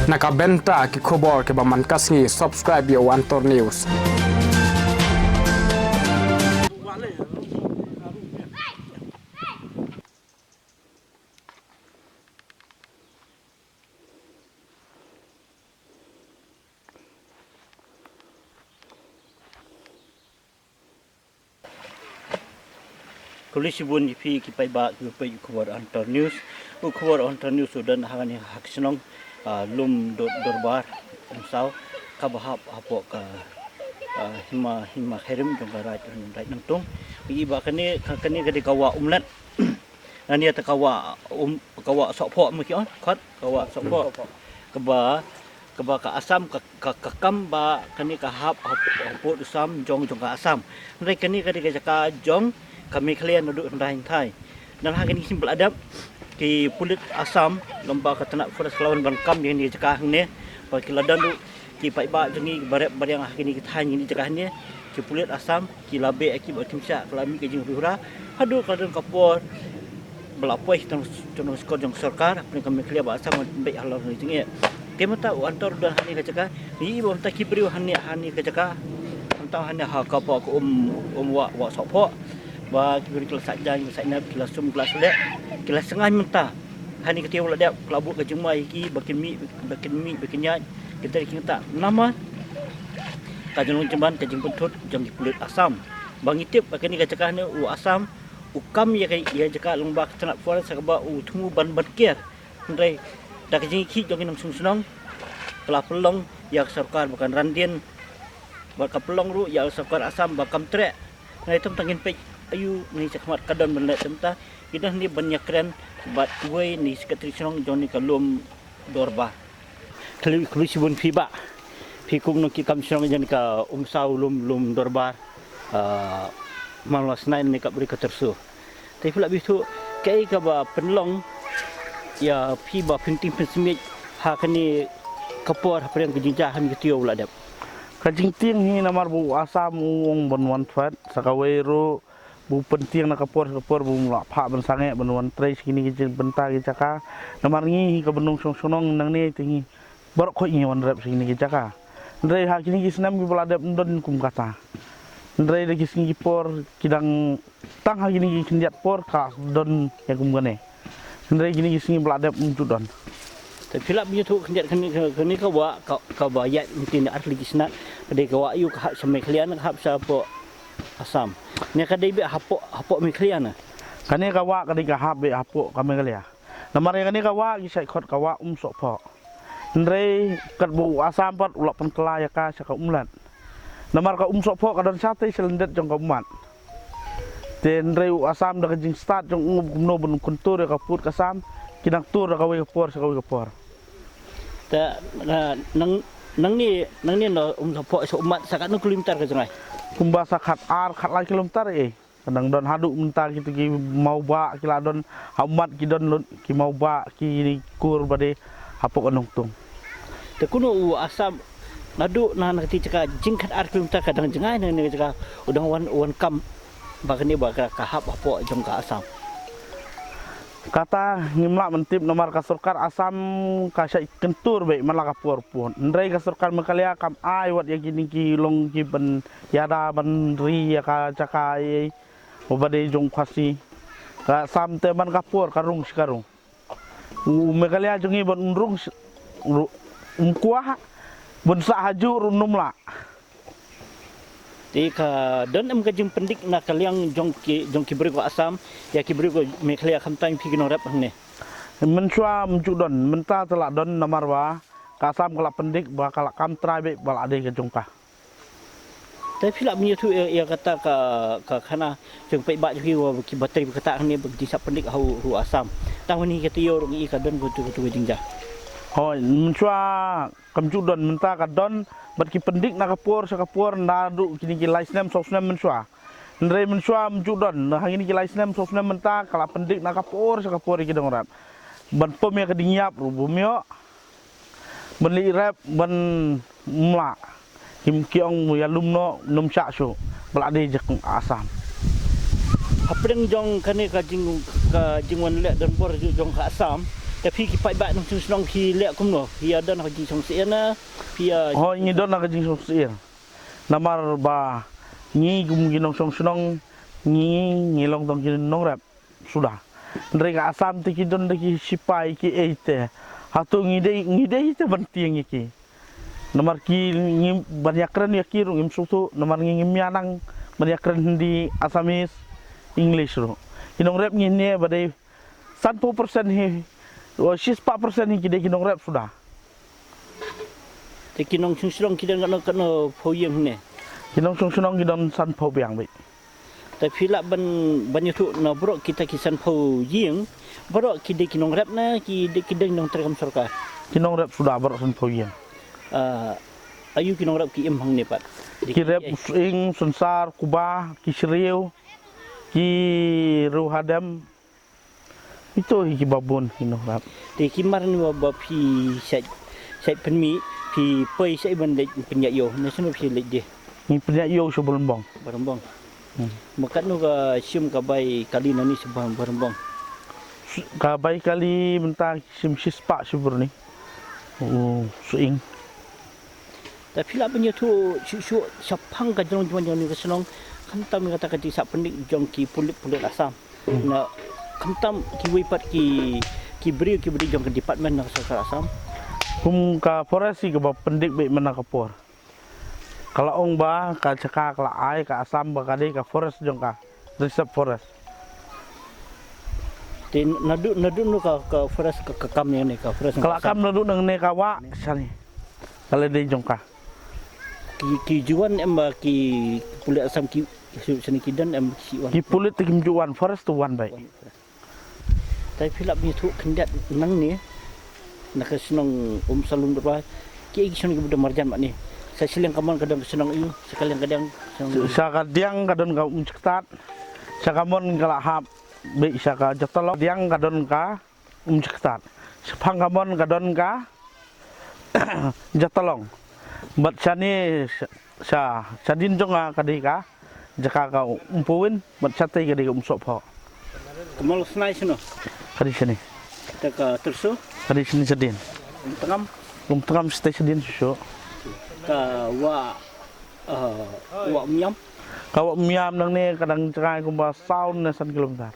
Nakabenta ki khobor ke baman kasngi subscribe yo Antor News. Kulisi bun ipi kipai ba kipai khobor Antor News khobor Antor News udan hangani haksinong lum dorbar umsau kabahap apo ka hima herim jong right nangtung i ba kani gadi kawa umlat nani ata kawa sokpo maki on khat kawa sokpo kaba ka asam ka kam ba kani ka hap apo sam jong ka asam nai kani gadi ka jong kami kalian duduk rendah Thai dan hari ini simpel adab ki pulit asam lomba katanak forest lawan bangkam yang di cakah ni bagi ladan tu ki pai ba jengi baret yang hari ini kita ini cakah ni ki pulit asam ki labe aki batim syak kelami ke jing rura hadu kaladan kapor belapoi tong skor jong sarkar apni kami kalian ba asam baik halal ni jengi kemata antar dan hani ke cakah ni bom ta ki beriu hani ke cakah tentang hani ha kapor ko wa sopo ba kibri kelas sajang sakna kelas sum kelas lek kelas sengah mentah hani ketia ulah dia kelabu ke jumai ki bakin mi nyat kita kita nama kajung jemban kajing puntut jam kulit asam bang itip pakai ni kacakah ni asam ukam ya jaka lomba ketenak forest sakaba tumu ban berkier ndai dak kajing ki jong nang sunong pelong ya sarkar bukan randien bakal pelong ru ya sarkar asam bakam trek ngai tem tangin pe ayu ni cakmat kadon belet temta kita ni banyak keren bat kuai ni sekretari senong joni kalum dorba kali sibun fiba fikum no ki kam senong joni ka umsau lum dorba malas nain ni ka beri ketersu tapi pula bisu kai ka ba penlong ya fiba penting pensemit ha kani kapor apa yang kejinjahan ketio pula dap kajing ting ni namar bu asam wong banwan fat sakawero bu penting nak kapor bu mulak pak ben sange banwan trai sini kejin bentar ki caka namar ni ka benung sonong nang ni tingi barok ko ni wan rap sini ki caka ndrai ha kini ki senam ki beladap ndon kum kata ndrai de ki sini por kidang tang ha kini ki kendiat por ka don ya kum gane ndrai kini ki sini beladap mujudon tapi lap punya tu kini kau bayat mesti nak asli kisna kadai kau ayu ke hak semai kalian hak siapa asam ni kadai be hapok mi kalian kani kawa kani ka hap be hapok kami kalia namar kani kawa ki sai khot kawa sok pho ndrei kat bu asam pat ulak pen kelaya ka saka umlat namar ka sok pho kadon sate selendet jong ka umat ten ndrei asam da jing start jong gumno bun kuntur ka put ka sam kinang tur ka we por saka we por ta nang ni no sapok so umat sakat nu kilometer ke jangai kumba sakat khat la kilometer kadang don haduk mentar gitu ki mau ba ki ladon umat ki don ki mau ba ki kur bade hapok anung tung te kuno asam nadu nan kati caka jingkat kilometer kadang jangai ni caka udang wan kam bakani ka hap hapok jong ka asam kata ngimlak mentip nomor kasurkar asam kasai kentur baik malah kapur pun ndrai kasurkar mekalia kam ai wat yang kini ki long ki ben yada ben ri ya ka cakai obade jong khasi ka sam te ban kapur karung sekarung mekalia jongi ben unrung kuah ben sa haju runumla Ika dan em kajing pendik nak kaliang jong ki beri ko asam ya ki beri ko meklia kamtan pi kino rap ni mensua mjudon menta telak don namarwa kasam kala pendik bakal kam trai be bal ade ke jongka tapi lak punya tu ia kata ka kana jong pai ba ki bateri kata ni bagi sap pendik hu asam tahun ni kata yo rong i ka don tu jingjah hoi mensua kamjudon menta ka don bat ki pendik nak kapur sakapur nadu kini ki laisnem sosnem mensua ndrei mensua mjudon nah ini ki laisnem sosnem menta kala pendik nak kapur sakapur ki dongrap ban pom ya kedingiap rubumyo ban li rap ban mla kim kiong ya lumno num sak su balade jek asam apreng jong kane ka jing wan lek dan bor jong ka asam แต่พี่กี่ไปบ้านน้องชุนน้องพี่เลี้ยกุมหนูพี่ada nak pergi song sia naพี่ Oh ini don nak jing song sir. Namar ba ni gum ginong song sunong ni long tong ginong rap sudah. Mereka asam tu kidon lagi sipai ki ete. Hatu ngide itu penting iki. Namar ki banyak keren ya ki rung imsutu namar ngimianang banyak keren di Asamis English ro. Ginong rap ngine badai 100% he. 4% ni kita ginong rap sudah.แต่กินน้องชุนน้องกินกันพอยังเนี่ย Ginong song sunong gidon san po biang bi. แต่พี่ละบันยุทุนบรอกkita kisanพอยิงบรอกkitaกินน้องแรปนะkitaน้องterkam sarkar Ginong rap sudah bar san po yang. Ayu ki nong rap ki im hang ne pat Ki rap ing sensar kuba ki seriu ki ruhadam itu ki babon ginong rap. แต่ki mar ni ba phi sai pen mi phi pei sai ban le penya yo ne sunu phi le de Ni penya yo sebelum bong. barambang makan nu ga sim ka bai kali nani sebang barambang Ka bai kali mentah sim sispa subur ni. Oh, suing. แต่พี่ละบันยุทุchu sapang ka jong jong ni ka senong kantam kata ka ti sa pendik jong ki pulit asam na kantam ki wipat ki beri jong ke department na sarkar asam Kum ka foresi ka ba pendik be mana kapor. Kalau ong ba ka caka kala ai ka asam ba kade ka forest jong ka. Reserve forest. te nadu nu ka forest ka kam ni ka forest Kalau kam nadu nang ne ka wa sani. Kalau de jong ka. ki juan em ba ki pulit asam ki sini kidan em si wan Ki pulit tim juan forest tu wan bai. tapiพี่ละบันยุทุkendat nang ni nak senang salung berapa ki senang ke marjan mak ni saya silang kaman kadang senang iu sekalian kadang Saka diang kadon ka umcektat. Saka mon kala hap be saka jatolok diang kadon ka umcektat. Sepang kamon kadon ka jatolong. Bat sani sadin jonga kadika jaka ka umpuin bat sate kadika umsop ho. kemal senai sino Kadi sini. kita ka tersu Kadi sini sedin. tengam Tengam stay sedin susu. ka wa miam Kalau miam nang ni kadang cerai kumba sound na 1 kilometer.